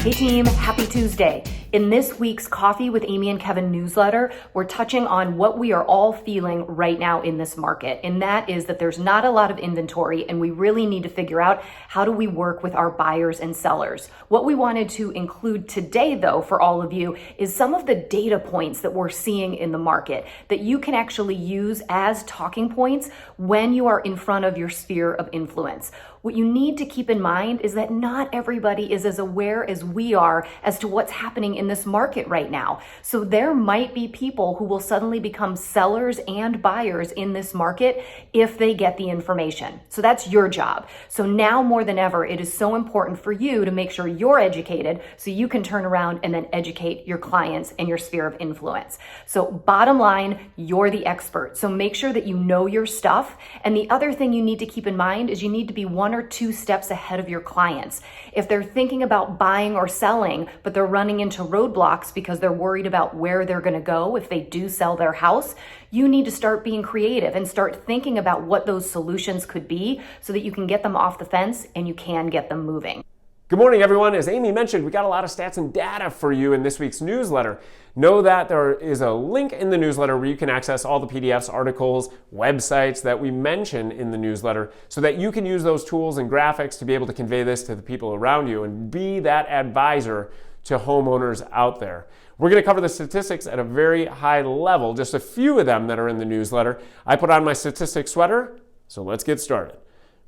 Hey team, happy Tuesday. In this week's Coffee with Amy and Kevin newsletter, we're touching on what we are all feeling right now in this market. And that is that there's not a lot of inventory and we really need to figure out how do we work with our buyers and sellers. What we wanted to include today though for all of you is some of the data points that we're seeing in the market that you can actually use as talking points when you are in front of your sphere of influence. What you need to keep in mind is that not everybody is as aware as we are as to what's happening in this market right now. So there might be people who will suddenly become sellers and buyers in this market if they get the information. So that's your job. So now more than ever, it is so important for you to make sure you're educated so you can turn around and then educate your clients and your sphere of influence. So bottom line, you're the expert. So make sure that you know your stuff. And the other thing you need to keep in mind is you need to be one or two steps ahead of your clients. If they're thinking about buying or selling, but they're running into roadblocks because they're worried about where they're going to go if they do sell their house, you need to start being creative and start thinking about what those solutions could be so that you can get them off the fence and you can get them moving. Good morning, everyone. As Amy mentioned, we got a lot of stats and data for you in this week's newsletter. Know that there is a link in the newsletter where you can access all the PDFs, articles, websites that we mention in the newsletter so that you can use those tools and graphics to be able to convey this to the people around you and be that advisor to homeowners out there. We're going to cover the statistics at a very high level, just a few of them that are in the newsletter. I put on my statistics sweater, so let's get started.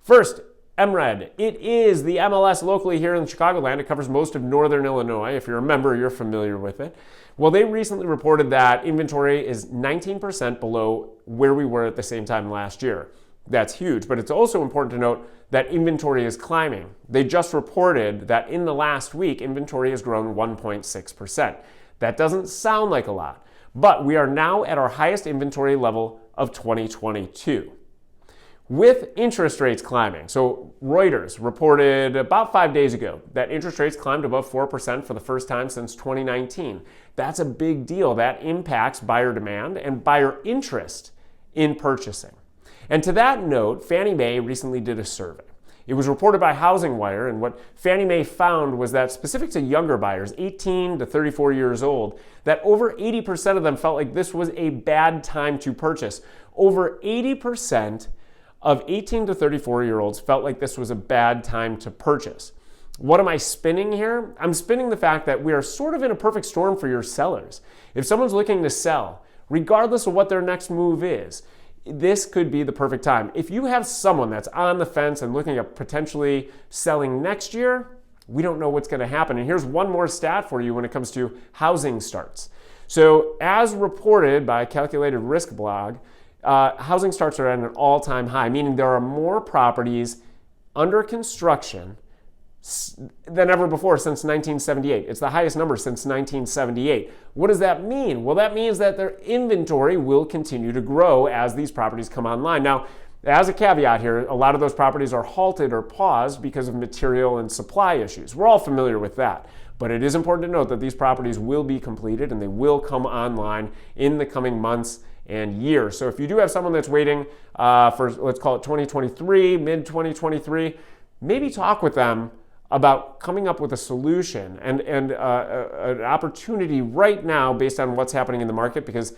First, MRED. It is the MLS locally here in Chicagoland. It covers most of northern Illinois. If you're a member, you're familiar with it. Well, they recently reported that inventory is 19% below where we were at the same time last year. That's huge, but it's also important to note that inventory is climbing. They just reported that in the last week, inventory has grown 1.6%. That doesn't sound like a lot, but we are now at our highest inventory level of 2022. With interest rates climbing. So Reuters reported about 5 days ago that interest rates climbed above 4% for the first time since 2019. That's a big deal. That impacts buyer demand and buyer interest in purchasing. And to that note, Fannie Mae recently did a survey. It was reported by Housing Wire, and what Fannie Mae found was that specific to younger buyers, 18 to 34 years old, that over 80% of them felt like this was a bad time to purchase. Over 80% of 18 to 34-year-olds felt like this was a bad time to purchase. What am I spinning here? I'm spinning the fact that we are sort of in a perfect storm for your sellers. If someone's looking to sell, regardless of what their next move is, this could be the perfect time. If you have someone that's on the fence and looking at potentially selling next year, we don't know what's going to happen. And here's one more stat for you when it comes to housing starts. So as reported by Calculated Risk Blog, housing starts are at an all-time high, meaning there are more properties under construction than ever before since 1978. It's the highest number since 1978. What does that mean? Well, that means that their inventory will continue to grow as these properties come online. Now, as a caveat here, a lot of those properties are halted or paused because of material and supply issues. We're all familiar with that. But it is important to note that these properties will be completed and they will come online in the coming months and years. So if you do have someone that's waiting for, let's call it 2023, mid-2023, maybe talk with them about coming up with a solution and an opportunity right now based on what's happening in the market, because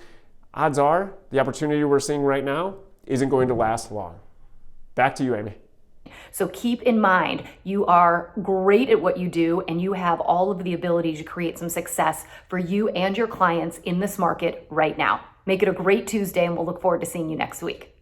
odds are the opportunity we're seeing right now isn't going to last long. Back to you, Amy. So keep in mind, you are great at what you do and you have all of the ability to create some success for you and your clients in this market right now. Make it a great Tuesday and we'll look forward to seeing you next week.